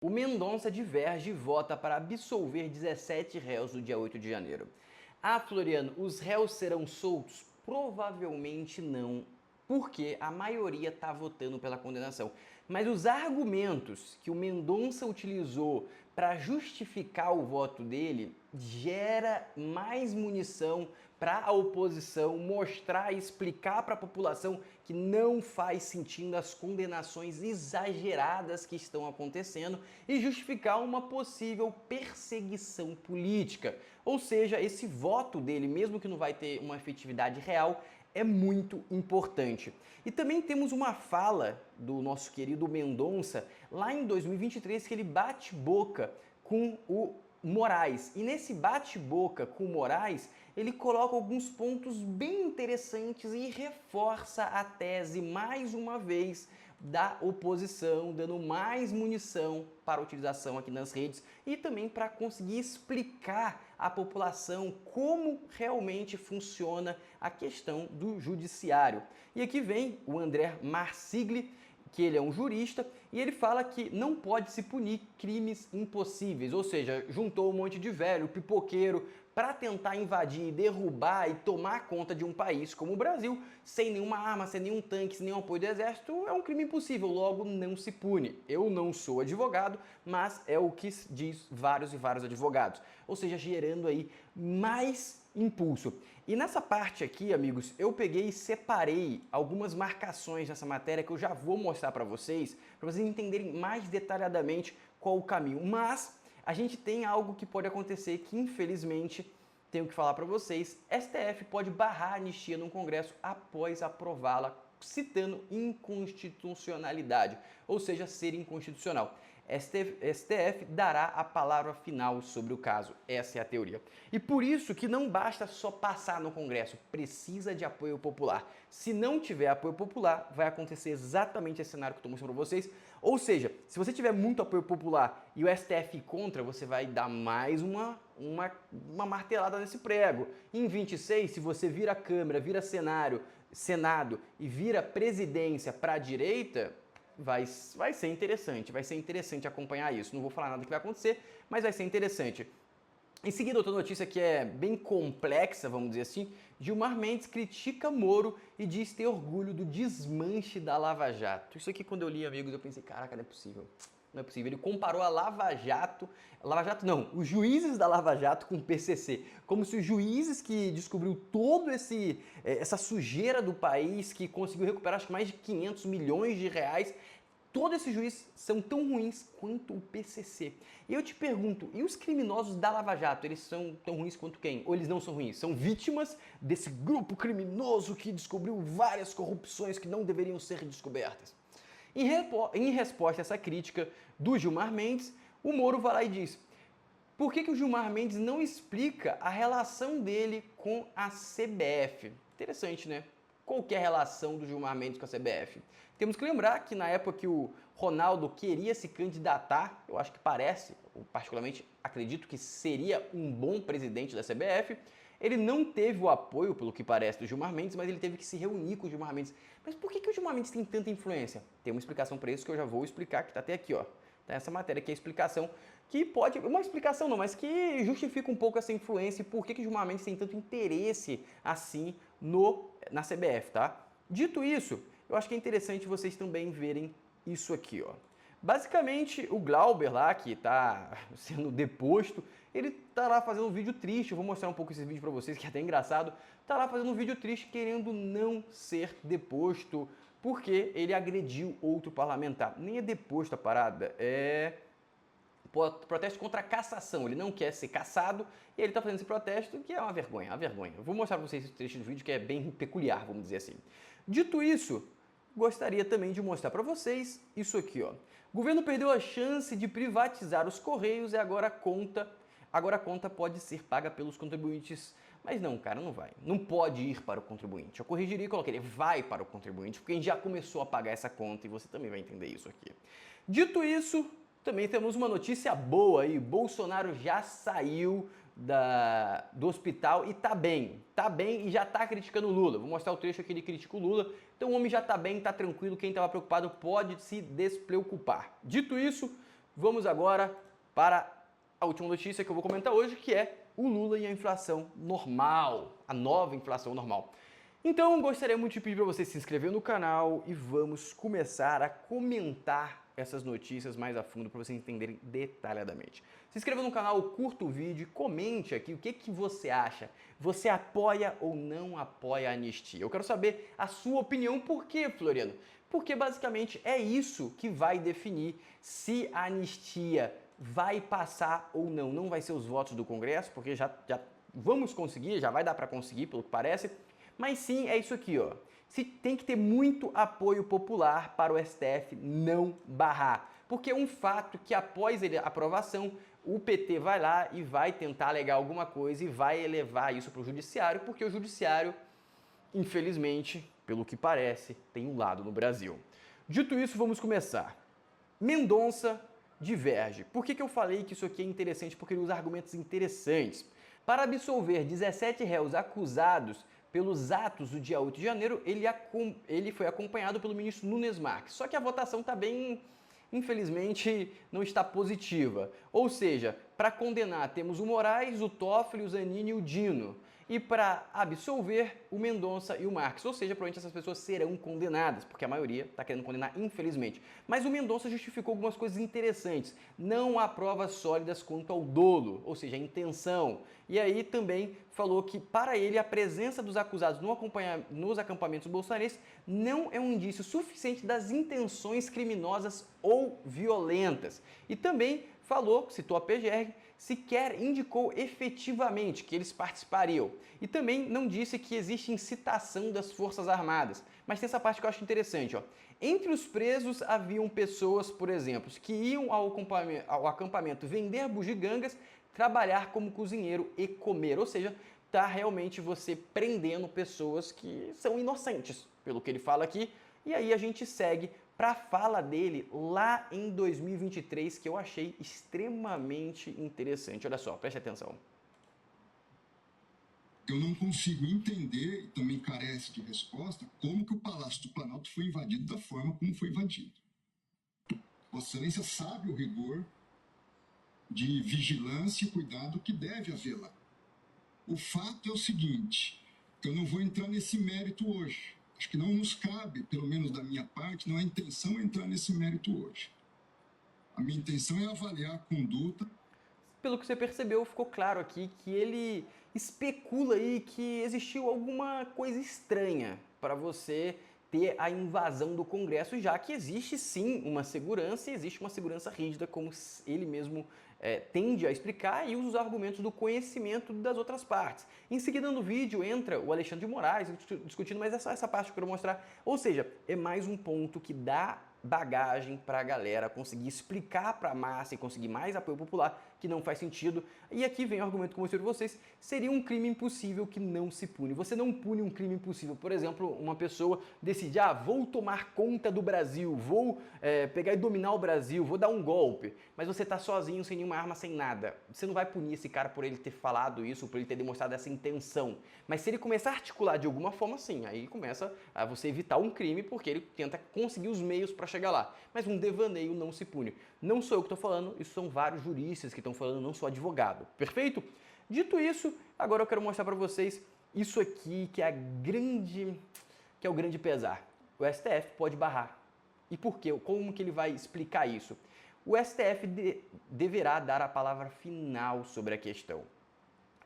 O Mendonça diverge e vota para absolver 17 réus no dia 8 de janeiro. Floriano, os réus serão soltos? Provavelmente não, porque a maioria está votando pela condenação. Mas os argumentos que o Mendonça utilizou para justificar o voto dele gera mais munição para a oposição mostrar e explicar para a população que não faz sentido as condenações exageradas que estão acontecendo e justificar uma possível perseguição política. Ou seja, esse voto dele, mesmo que não vai ter uma efetividade real, é muito importante. E também temos uma fala do nosso querido Mendonça lá em 2023 que ele bate boca com o Moraes. E nesse bate-boca com o Moraes, ele coloca alguns pontos bem interessantes e reforça a tese mais uma vez da oposição, dando mais munição para a utilização aqui nas redes e também para conseguir explicar à população como realmente funciona a questão do judiciário. E aqui vem o André Marsigli, que ele é um jurista, e ele fala que não pode se punir crimes impossíveis, ou seja, juntou um monte de velho, pipoqueiro, para tentar invadir, derrubar e tomar conta de um país como o Brasil, sem nenhuma arma, sem nenhum tanque, sem nenhum apoio do exército, é um crime impossível, logo não se pune. Eu não sou advogado, mas é o que diz vários e vários advogados, ou seja, gerando aí mais impulso. E nessa parte aqui, amigos, eu peguei e separei algumas marcações nessa matéria que eu já vou mostrar para vocês entenderem mais detalhadamente qual o caminho. Mas a gente tem algo que pode acontecer que, infelizmente, tenho que falar para vocês, STF pode barrar a anistia no Congresso após aprová-la, citando inconstitucionalidade, ou seja, ser inconstitucional. STF dará a palavra final sobre o caso. Essa é a teoria. E por isso que não basta só passar no Congresso, precisa de apoio popular. Se não tiver apoio popular, vai acontecer exatamente esse cenário que eu estou mostrando para vocês. Ou seja, se você tiver muito apoio popular e o STF contra, você vai dar mais uma martelada nesse prego. Em 26, se você vira Câmara, vira Senado e vira presidência para a direita, vai ser interessante acompanhar isso. Não vou falar nada que vai acontecer, mas vai ser interessante. Em seguida, outra notícia que é bem complexa, vamos dizer assim, Gilmar Mendes critica Moro e diz ter orgulho do desmanche da Lava Jato. Isso aqui, quando eu li, amigos, eu pensei, caraca, não é possível. Não é possível. Ele comparou a Lava Jato não, os juízes da Lava Jato com o PCC, como se os juízes que descobriu todo essa sujeira do país, que conseguiu recuperar acho que mais de 500 milhões de reais, todos esses juízes são tão ruins quanto o PCC. E eu te pergunto, e os criminosos da Lava Jato, eles são tão ruins quanto quem? Ou eles não são ruins? São vítimas desse grupo criminoso que descobriu várias corrupções que não deveriam ser descobertas. Em resposta a essa crítica do Gilmar Mendes, o Moro vai lá e diz: por que o Gilmar Mendes não explica a relação dele com a CBF? Interessante, né? Qual que é a relação do Gilmar Mendes com a CBF? Temos que lembrar que na época que o Ronaldo queria se candidatar, eu acho que parece, eu particularmente acredito que seria um bom presidente da CBF, ele não teve o apoio, pelo que parece, do Gilmar Mendes, mas ele teve que se reunir com o Gilmar Mendes. Mas por que o Gilmar Mendes tem tanta influência? Tem uma explicação para isso que eu já vou explicar, que está até aqui, ó. Tá essa matéria aqui, a explicação, que pode... Uma explicação não, mas que justifica um pouco essa influência e por que o Gilmar Mendes tem tanto interesse, assim, na CBF, tá? Dito isso, eu acho que é interessante vocês também verem isso aqui, ó. Basicamente, o Glauber lá, que está sendo deposto, ele tá lá fazendo um vídeo triste, eu vou mostrar um pouco esse vídeo para vocês, que é até engraçado, tá lá fazendo um vídeo triste querendo não ser deposto, porque ele agrediu outro parlamentar. Nem é deposto a parada, é protesto contra a cassação, ele não quer ser cassado e ele está fazendo esse protesto que é uma vergonha, uma vergonha. Eu vou mostrar para vocês esse trecho do vídeo que é bem peculiar, vamos dizer assim. Dito isso, gostaria também de mostrar para vocês isso aqui, ó. O governo perdeu a chance de privatizar os Correios e agora a conta pode ser paga pelos contribuintes. Mas não, cara, não vai. Não pode ir para o contribuinte. Eu corrigiria e colocaria vai para o contribuinte, porque a gente já começou a pagar essa conta e você também vai entender isso aqui. Dito isso, também temos uma notícia boa aí. Bolsonaro já saiu do hospital e tá bem e já tá criticando o Lula. Vou mostrar o trecho aqui, ele critica o Lula. Então o homem já tá bem, tá tranquilo, quem estava preocupado pode se despreocupar. Dito isso, vamos agora para a última notícia que eu vou comentar hoje, que é o Lula e a inflação normal, a nova inflação normal. Então, gostaria muito de pedir para você se inscrever no canal e vamos começar a comentar essas notícias mais a fundo para vocês entenderem detalhadamente. Se inscreva no canal, curta o vídeo e comente aqui o que você acha. Você apoia ou não apoia a anistia? Eu quero saber a sua opinião. Por quê, Floriano? Porque basicamente é isso que vai definir se a anistia vai passar ou não. Não vai ser os votos do Congresso, porque já vamos conseguir, já vai dar para conseguir, pelo que parece. Mas sim, é isso aqui, ó. Se tem que ter muito apoio popular para o STF não barrar. Porque é um fato que após a aprovação, o PT vai lá e vai tentar alegar alguma coisa e vai elevar isso para o judiciário, porque o judiciário, infelizmente, pelo que parece, tem um lado no Brasil. Dito isso, vamos começar. Mendonça diverge. Por que eu falei que isso aqui é interessante? Porque ele usa argumentos interessantes. Para absolver 17 réus acusados pelos atos do dia 8 de janeiro, ele foi acompanhado pelo ministro Nunes Marques. Só que a votação está bem, infelizmente, não está positiva. Ou seja, para condenar temos o Moraes, o Toffoli, o Zanini e o Dino. E para absolver, o Mendonça e o Marques. Ou seja, provavelmente essas pessoas serão condenadas, porque a maioria está querendo condenar, infelizmente. Mas o Mendonça justificou algumas coisas interessantes. Não há provas sólidas quanto ao dolo, ou seja, a intenção. E aí também falou que, para ele, a presença dos acusados nos acampamentos bolsonaristas não é um indício suficiente das intenções criminosas ou violentas. E também falou, citou a PGR, sequer indicou efetivamente que eles participariam. E também não disse que existe incitação das Forças Armadas. Mas tem essa parte que eu acho interessante, ó. Entre os presos haviam pessoas, por exemplo, que iam ao acampamento vender bugigangas, trabalhar como cozinheiro e comer. Ou seja, tá realmente você prendendo pessoas que são inocentes, pelo que ele fala aqui. E aí a gente segue para a fala dele lá em 2023, que eu achei extremamente interessante. Olha só, preste atenção. Eu não consigo entender, e também carece de resposta, como que o Palácio do Planalto foi invadido da forma como foi invadido. Vossa Excelência sabe o rigor de vigilância e cuidado que deve haver lá. O fato é o seguinte, eu não vou entrar nesse mérito hoje. Acho que não nos cabe, pelo menos da minha parte, não é intenção entrar nesse mérito hoje. A minha intenção é avaliar a conduta. Pelo que você percebeu, ficou claro aqui que ele especula aí que existiu alguma coisa estranha para você ter a invasão do Congresso, já que existe sim uma segurança e existe uma segurança rígida, como ele mesmo tende a explicar, e usa os argumentos do conhecimento das outras partes. Em seguida no vídeo entra o Alexandre de Moraes discutindo, mas essa parte que eu quero mostrar. Ou seja, é mais um ponto que dá bagagem para a galera conseguir explicar para a massa e conseguir mais apoio popular que não faz sentido. E aqui vem o argumento que eu mostrei para vocês, seria um crime impossível que não se pune. Você não pune um crime impossível. Por exemplo, uma pessoa decide, vou tomar conta do Brasil, vou pegar e dominar o Brasil, vou dar um golpe, mas você está sozinho, sem nenhuma arma, sem nada. Você não vai punir esse cara por ele ter falado isso, por ele ter demonstrado essa intenção. Mas se ele começar a articular de alguma forma, sim, aí começa a você evitar um crime, porque ele tenta conseguir os meios para chegar lá. Mas um devaneio não se pune. Não sou eu que estou falando, isso são vários juristas que estão falando, não sou advogado. Perfeito? Dito isso, agora eu quero mostrar para vocês isso aqui que é o grande pesar. O STF pode barrar. E por quê? Como que ele vai explicar isso? O STF deverá dar a palavra final sobre a questão.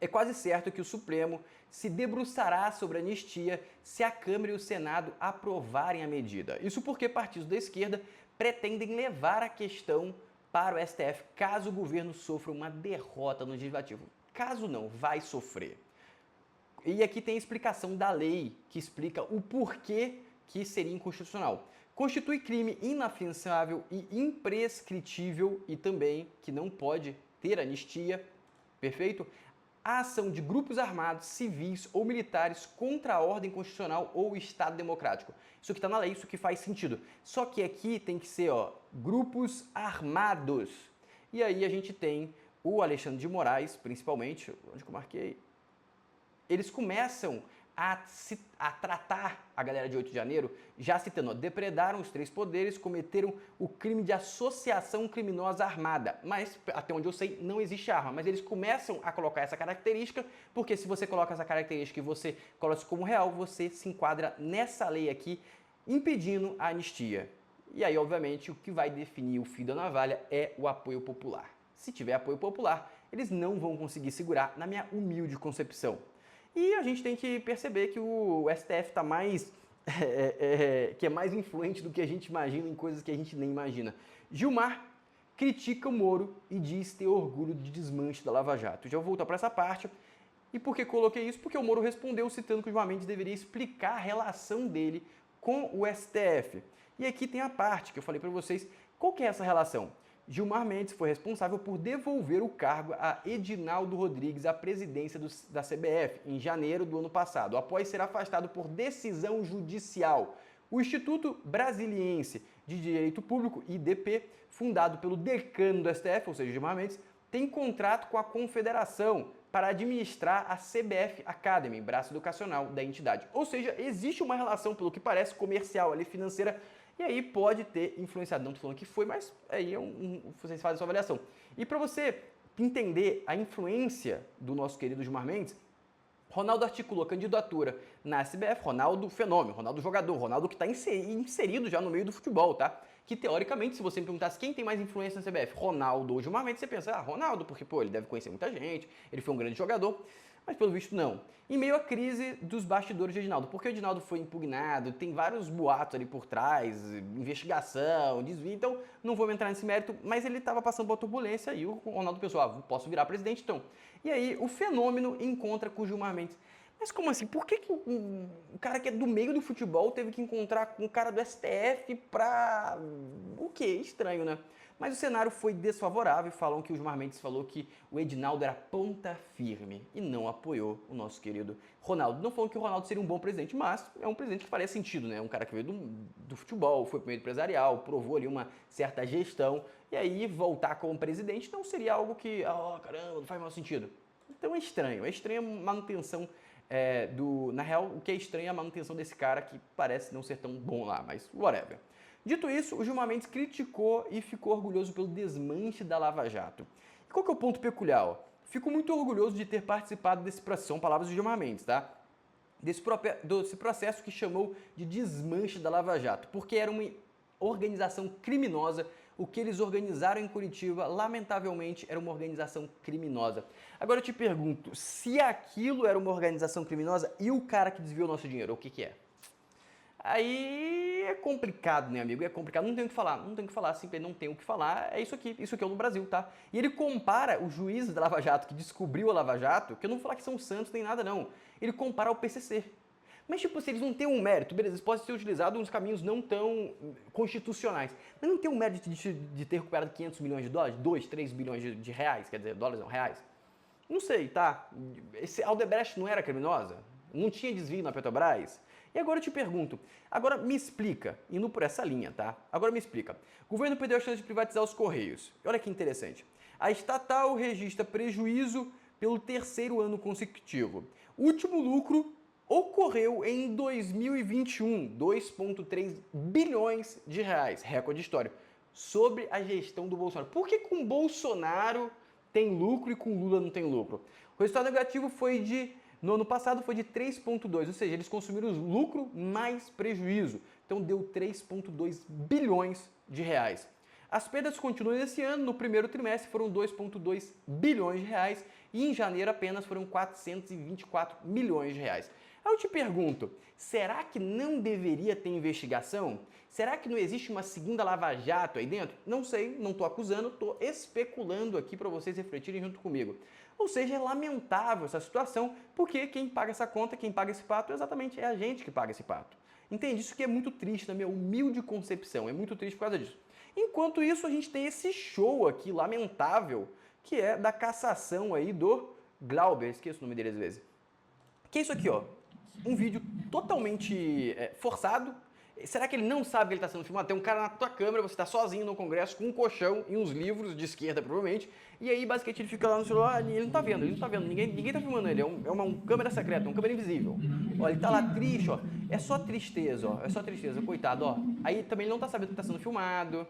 É quase certo que o Supremo se debruçará sobre a anistia se a Câmara e o Senado aprovarem a medida. Isso porque partidos da esquerda pretendem levar a questão para o STF caso o governo sofra uma derrota no Legislativo. Caso não, vai sofrer. E aqui tem a explicação da lei que explica o porquê que seria inconstitucional. Constitui crime inafiançável e imprescritível e também que não pode ter anistia, perfeito? A ação de grupos armados, civis ou militares contra a ordem constitucional ou o Estado democrático. Isso que está na lei, isso que faz sentido. Só que aqui tem que ser, grupos armados. E aí a gente tem o Alexandre de Moraes, principalmente, onde que eu marquei? Eles começam a tratar a galera de 8 de janeiro, já citando, ó, depredaram os 3 poderes, cometeram o crime de associação criminosa armada. Mas, até onde eu sei, não existe arma. Mas eles começam a colocar essa característica, porque se você coloca essa característica e você coloca isso como real, você se enquadra nessa lei aqui, impedindo a anistia. E aí, obviamente, o que vai definir o fio da navalha é o apoio popular. Se tiver apoio popular, eles não vão conseguir segurar, na minha humilde concepção. E a gente tem que perceber que o STF está mais que é mais influente do que a gente imagina em coisas que a gente nem imagina. Gilmar critica o Moro e diz ter orgulho de desmanche da Lava Jato. Já vou voltar para essa parte. E por que coloquei isso? Porque o Moro respondeu citando que o Gilmar Mendes deveria explicar a relação dele com o STF. E aqui tem a parte que eu falei para vocês. Qual que é essa relação? Gilmar Mendes foi responsável por devolver o cargo a Edinaldo Rodrigues à presidência da CBF em janeiro do ano passado, após ser afastado por decisão judicial. O Instituto Brasiliense de Direito Público, IDP, fundado pelo decano do STF, ou seja, Gilmar Mendes, tem contrato com a Confederação para administrar a CBF Academy, braço educacional da entidade. Ou seja, existe uma relação, pelo que parece, comercial ali, financeira. E aí pode ter influenciado, não estou falando que foi, mas aí vocês fazem a sua avaliação. E para você entender a influência do nosso querido Gilmar Mendes, Ronaldo articulou candidatura na SBF, Ronaldo fenômeno, Ronaldo jogador, Ronaldo que está inserido já no meio do futebol, tá? Que teoricamente, se você me perguntasse quem tem mais influência na CBF, Ronaldo ou Gilmar Mendes, você pensa, Ronaldo, porque pô, ele deve conhecer muita gente, ele foi um grande jogador. Mas pelo visto não. Em meio à crise dos bastidores de Edinaldo, porque o Edinaldo foi impugnado, tem vários boatos ali por trás, investigação, desvio, então não vou entrar nesse mérito, mas ele estava passando por turbulência e o Ronaldo pensou, posso virar presidente então. E aí o fenômeno encontra com o Gilmar Mendes. Mas como assim? Por que o cara que é do meio do futebol teve que encontrar com o cara do STF pra... O quê? Estranho, né? Mas o cenário foi desfavorável, falam que o Gilmar Mendes falou que o Edinaldo era ponta firme e não apoiou o nosso querido Ronaldo. Não falou que o Ronaldo seria um bom presidente, mas é um presidente que faria sentido, né? Um cara que veio do futebol, foi pro meio empresarial, provou ali uma certa gestão, e aí voltar como presidente não seria algo que, caramba, não faz mais sentido. Então é estranho a manutenção na real, o que é estranho é a manutenção desse cara que parece não ser tão bom lá, mas whatever. Dito isso, o Gilmar Mendes criticou e ficou orgulhoso pelo desmanche da Lava Jato. E qual que é o ponto peculiar? Fico muito orgulhoso de ter participado desse processo, são palavras do Gilmar Mendes, tá? Desse processo que chamou de desmanche da Lava Jato, porque era uma organização criminosa. O que eles organizaram em Curitiba, lamentavelmente, era uma organização criminosa. Agora eu te pergunto, se aquilo era uma organização criminosa e o cara que desviou nosso dinheiro, o que é? Aí é complicado, né, amigo? É complicado, não tem o que falar, simplesmente não tem o que falar, é isso aqui é o no Brasil, tá? E ele compara os juízes da Lava Jato, que descobriu a Lava Jato, que eu não vou falar que são santos nem nada, não. Ele compara ao PCC. Mas, tipo, se eles não têm um mérito, beleza, eles podem ser utilizados nos caminhos não tão constitucionais, mas não tem um mérito de ter recuperado 500 milhões de dólares, 2, 3 bilhões de reais, quer dizer, dólares não, reais. Não sei, tá? Esse Aldebrecht não era criminosa? Não tinha desvio na Petrobras? E agora eu te pergunto, agora me explica, indo por essa linha, tá? Agora me explica. O governo perdeu a chance de privatizar os Correios. Olha que interessante. A estatal registra prejuízo pelo 3º ano consecutivo. O último lucro ocorreu em 2021, 2,3 bilhões de reais, recorde histórico, sobre a gestão do Bolsonaro. Por que com Bolsonaro tem lucro e com Lula não tem lucro? O resultado negativo no ano passado foi de 3,2, ou seja, eles consumiram lucro mais prejuízo. Então deu 3,2 bilhões de reais. As perdas continuam esse ano, no primeiro trimestre foram 2,2 bilhões de reais e em janeiro apenas foram 424 milhões de reais. Aí eu te pergunto, será que não deveria ter investigação? Será que não existe uma segunda Lava Jato aí dentro? Não sei, não estou acusando, estou especulando aqui para vocês refletirem junto comigo. Ou seja, é lamentável essa situação, porque quem paga essa conta, quem paga esse pato, exatamente é a gente que paga esse pato. Entende? Isso que é muito triste na minha humilde concepção, é muito triste por causa disso. Enquanto isso, a gente tem esse show aqui, lamentável, que é da cassação aí do Glauber, esqueço o nome dele às vezes. Que é isso aqui, ó. Um vídeo totalmente forçado. Será que ele não sabe que ele está sendo filmado? Tem um cara na tua câmera, você está sozinho no Congresso com um colchão e uns livros de esquerda, provavelmente, e aí basicamente ele fica lá no celular e ele não tá vendo, ninguém tá filmando ele, é uma câmera secreta, uma câmera invisível. Ó, ele tá lá triste, ó, é só tristeza, ó, é só tristeza, coitado, ó. Aí também ele não tá sabendo que tá sendo filmado.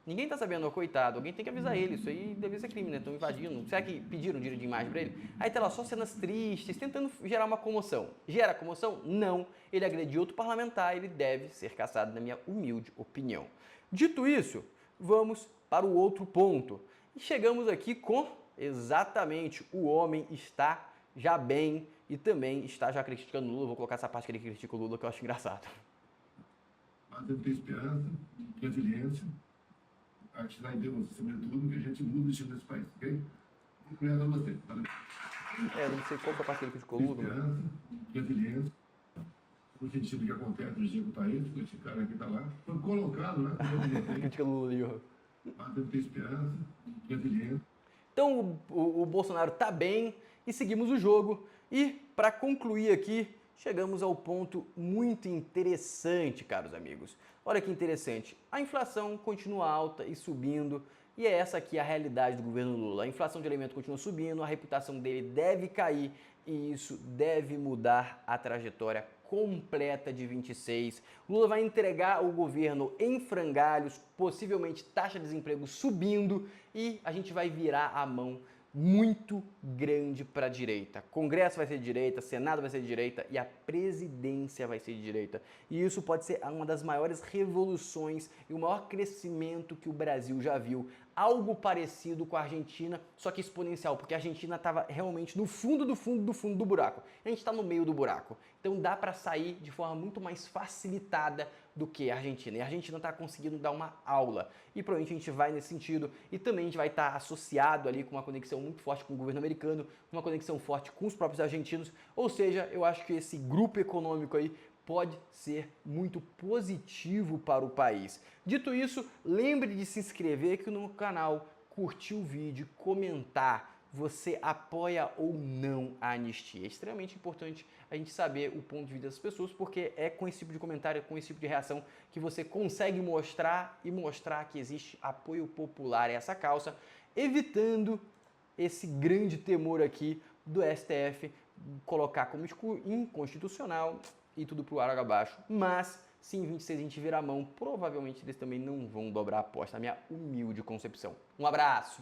Ninguém tá sabendo, ó, coitado. Alguém tem que avisar ele. Isso aí deve ser crime, né? Estão invadindo. Será que pediram direito de imagem pra ele? Aí tá lá só cenas tristes, tentando gerar uma comoção. Gera comoção? Não. Ele agrediu outro parlamentar, ele deve ser caçado, na minha humilde opinião. Dito isso, vamos para o outro ponto. E chegamos aqui com, exatamente, o homem está já bem e também está já criticando o Lula. Vou colocar essa parte que ele critica o Lula, que eu acho engraçado. Mas eu tenho esperança, resiliência, acreditar em Deus, acima de tudo, que a gente muda o destino desse país, ok? Obrigado a você. Valeu. Não sei qual que é a parte que ele criticou o Lula. Esperança, resiliência, no sentido do que acontece no dia com o país, porque esse cara aqui está lá, foi colocado, né? Critica o Lula ali, ó. Mas eu tenho esperança, resiliência. Então o Bolsonaro tá bem e seguimos o jogo. E para concluir aqui, chegamos ao ponto muito interessante, caros amigos. Olha que interessante, a inflação continua alta e subindo, e é essa aqui a realidade do governo Lula. A inflação de alimentos continua subindo, a reputação dele deve cair e isso deve mudar a trajetória completa de 26. Lula vai entregar o governo em frangalhos, possivelmente taxa de desemprego subindo e a gente vai virar a mão muito grande para a direita. Congresso vai ser de direita, Senado vai ser de direita e a presidência vai ser de direita. E isso pode ser uma das maiores revoluções e o maior crescimento que o Brasil já viu. Algo parecido com a Argentina, só que exponencial, porque a Argentina estava realmente no fundo do buraco. A gente está no meio do buraco. Então dá para sair de forma muito mais facilitada do que a Argentina. E a Argentina está conseguindo dar uma aula. E provavelmente a gente vai nesse sentido. E também a gente vai estar associado ali com uma conexão muito forte com o governo americano, uma conexão forte com os próprios argentinos. Ou seja, eu acho que esse grupo econômico aí pode ser muito positivo para o país. Dito isso, lembre de se inscrever aqui no canal, curtir o vídeo, comentar. Você apoia ou não a anistia? É extremamente importante a gente saber o ponto de vista das pessoas, porque é com esse tipo de comentário, é com esse tipo de reação que você consegue mostrar que existe apoio popular a essa causa, evitando esse grande temor aqui do STF colocar como inconstitucional e tudo pro ar abaixo. Mas se em 26 a gente virar a mão, provavelmente eles também não vão dobrar a aposta, na minha humilde concepção. Um abraço!